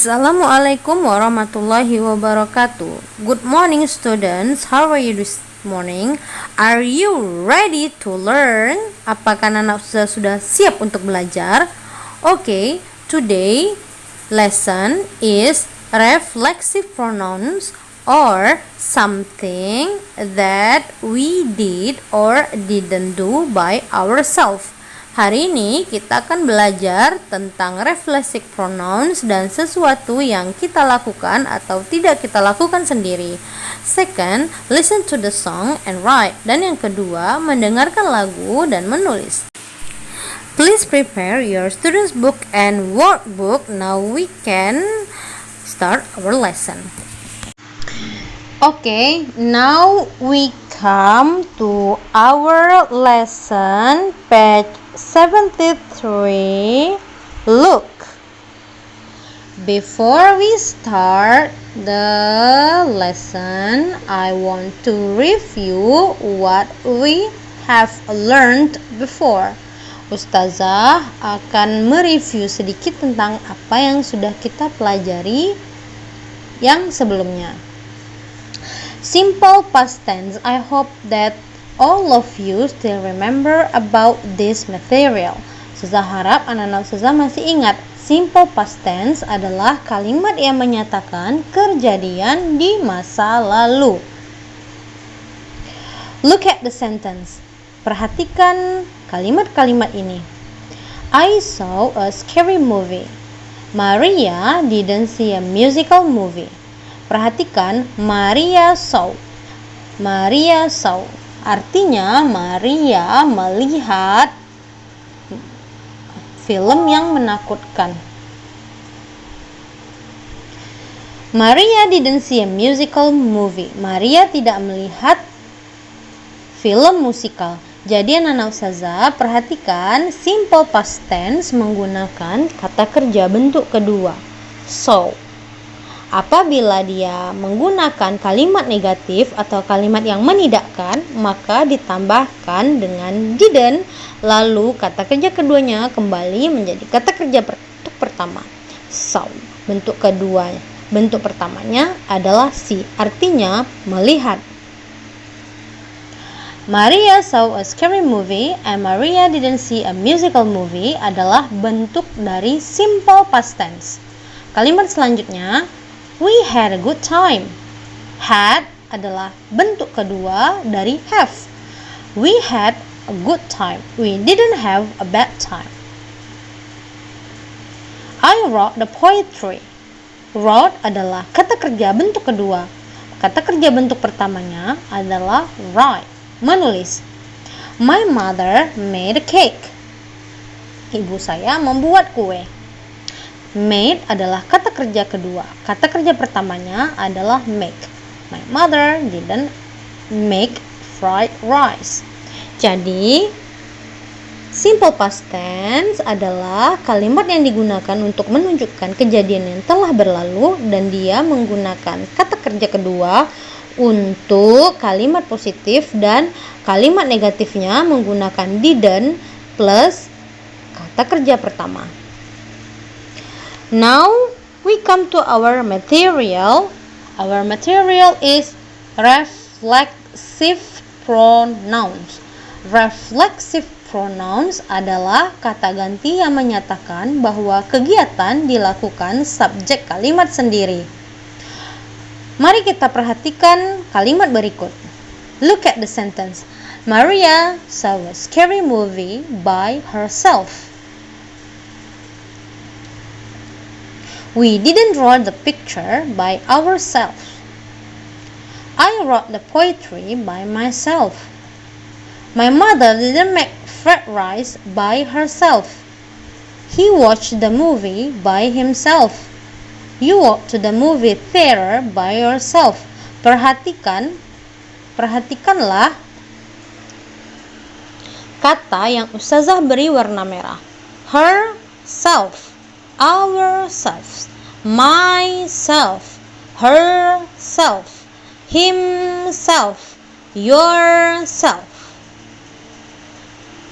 Assalamualaikum warahmatullahi wabarakatuh. Good morning students, how are you this morning? Are you ready to learn? Apakah anak sudah siap untuk belajar? Okay, today lesson is reflexive pronouns or something that we did or didn't do by ourselves. Hari ini kita akan belajar tentang reflexive pronouns dan sesuatu yang kita lakukan atau tidak kita lakukan sendiri. Second, listen to the song and write. Dan yang kedua, mendengarkan lagu dan menulis. Please prepare your student's book and workbook. Now we can start our lesson. Okay, now we come to our lesson, page 73. Look. Before we start the lesson, I want to review what we have learned before. Ustazah akan mereview sedikit tentang apa yang sudah kita pelajari yang sebelumnya. Simple past tense. I hope that all of you still remember about this material. Ustazah harap anak-anak Ustazah masih ingat, simple past tense adalah kalimat yang menyatakan kejadian di masa lalu. Look at the sentence. Perhatikan kalimat-kalimat ini. I saw a scary movie. Maria didn't see a musical movie. Perhatikan Maria saw. Maria saw. Artinya Maria melihat film yang menakutkan. Maria didn't see a musical movie. Maria tidak melihat film musikal. Jadi anak-anak Ustazah perhatikan simple past tense menggunakan kata kerja bentuk kedua. Saw. Apabila dia menggunakan kalimat negatif atau kalimat yang menidakkan, maka ditambahkan dengan didn't, lalu kata kerja keduanya kembali menjadi kata kerja bentuk pertama, saw. Bentuk kedua, bentuk pertamanya adalah see, artinya melihat. Maria saw a scary movie and Maria didn't see a musical movie adalah bentuk dari simple past tense. Kalimat selanjutnya, we had a good time. Had adalah bentuk kedua dari have. We had a good time. We didn't have a bad time. I wrote the poetry. Wrote adalah kata kerja bentuk kedua. Kata kerja bentuk pertamanya adalah write, menulis. My mother made a cake. Ibu saya membuat kue. Made adalah kata kerja kedua. Kata kerja pertamanya adalah make. My mother didn't make fried rice. Jadi, simple past tense adalah kalimat yang digunakan untuk menunjukkan kejadian yang telah berlalu dan dia menggunakan kata kerja kedua untuk kalimat positif dan kalimat negatifnya menggunakan didn't plus kata kerja pertama. Now we come to our material. Our material is reflexive pronouns. Reflexive pronouns adalah kata ganti yang menyatakan bahwa kegiatan dilakukan subjek kalimat sendiri. Mari kita perhatikan kalimat berikut. Look at the sentence. Maria saw a scary movie by herself. We didn't draw the picture by ourselves. I wrote the poetry by myself. My mother didn't make fried rice by herself. He watched the movie by himself. You walked to the movie theater by yourself. Perhatikanlah kata yang Ustazah beri warna merah. Herself. Ourselves, myself, herself, himself, yourself.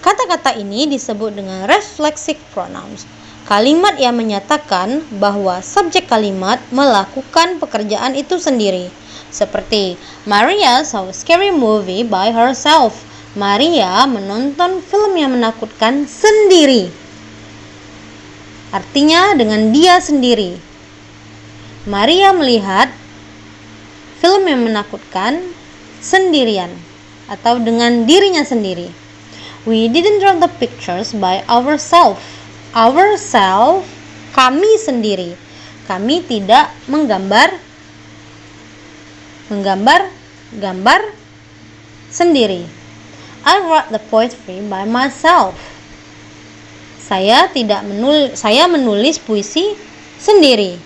Kata-kata ini disebut dengan reflexive pronouns. Kalimat yang menyatakan bahwa subjek kalimat melakukan pekerjaan itu sendiri. Seperti Maria saw a scary movie by herself. Maria menonton film yang menakutkan sendiri. Artinya dengan dia sendiri. Maria melihat film yang menakutkan sendirian atau dengan dirinya sendiri. We didn't draw the pictures by ourselves. Ourselves, kami sendiri. Kami tidak menggambar sendiri. I wrote the poetry by myself. Saya menulis puisi sendiri.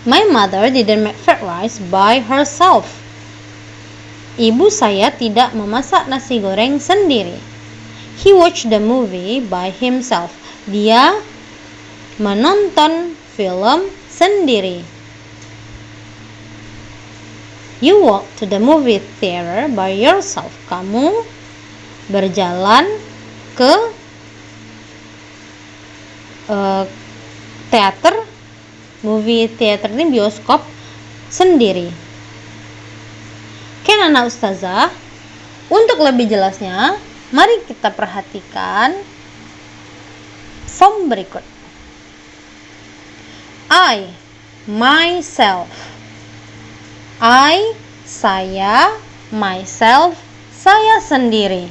My mother didn't make fried rice by herself. Ibu saya tidak memasak nasi goreng sendiri. He watched the movie by himself. Dia menonton film sendiri. You walk to the movie theater by yourself. Kamu berjalan ke movie theater ini bioskop sendiri. Kan anak ustazah? Untuk lebih jelasnya, mari kita perhatikan form berikut. I, myself. I, saya, myself, saya sendiri.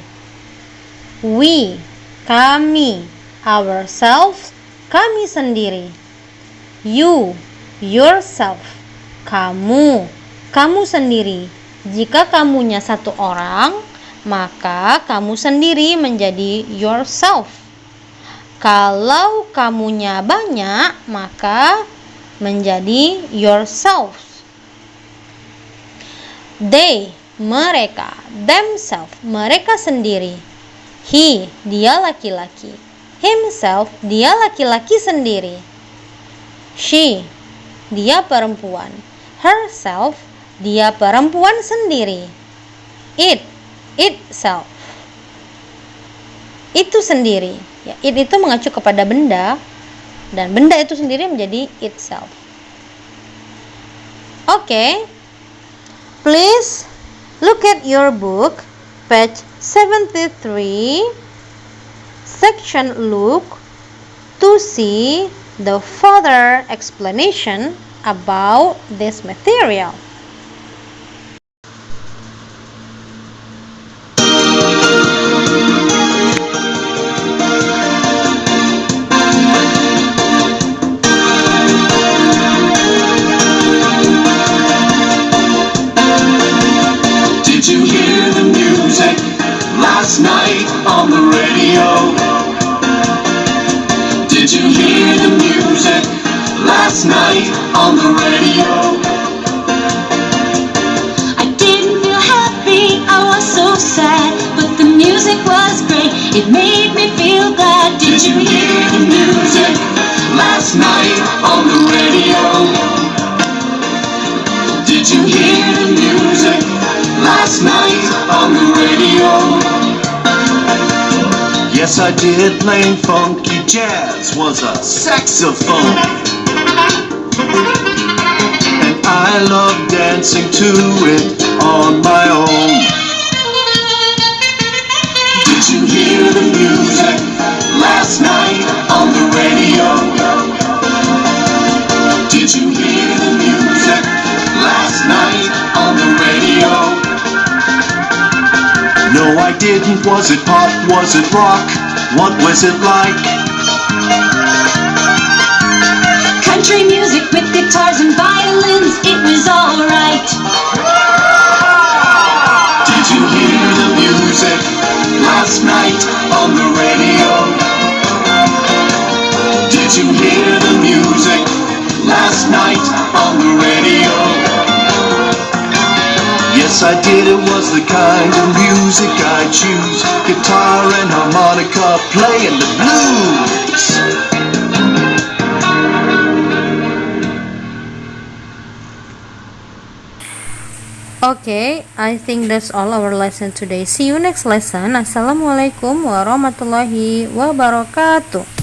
We, kami, ourselves, kami sendiri. You, yourself, kamu, kamu sendiri. Jika kamunya satu orang, maka kamu sendiri menjadi yourself. Kalau kamunya banyak, maka menjadi yourselves. They, mereka. Themselves, mereka sendiri. He, dia laki-laki. Himself, dia laki-laki sendiri. She, dia perempuan. Herself, dia perempuan sendiri. It, itself, itu sendiri. Ya, it itu mengacu kepada benda, dan benda itu sendiri menjadi itself. Oke. Please look at your book, page 73, section look, to see the further explanation about this material. Last night on the radio. Did you hear the music last night on the radio? I didn't feel happy, I was so sad, but the music was great, it made me feel glad. Did you hear the music last night on the radio? Did you hear the music last night on the radio? Yes, I did. Playing funky jazz was a saxophone, and I loved dancing to it on my own. Did you hear the music last night on the radio? Did you hear the music last night on the radio? No, I didn't. Was it pop? Was it rock? What was it like? Country music with guitars and violins, it was alright. Did you hear the music last night on the radio? Did you hear the music last night on the radio? Yes, I did. It was the kind of music I choose. Guitar and harmonica playing the blues. Okay, I think that's all our lesson today. See you next lesson. Assalamualaikum warahmatullahi wabarakatuh.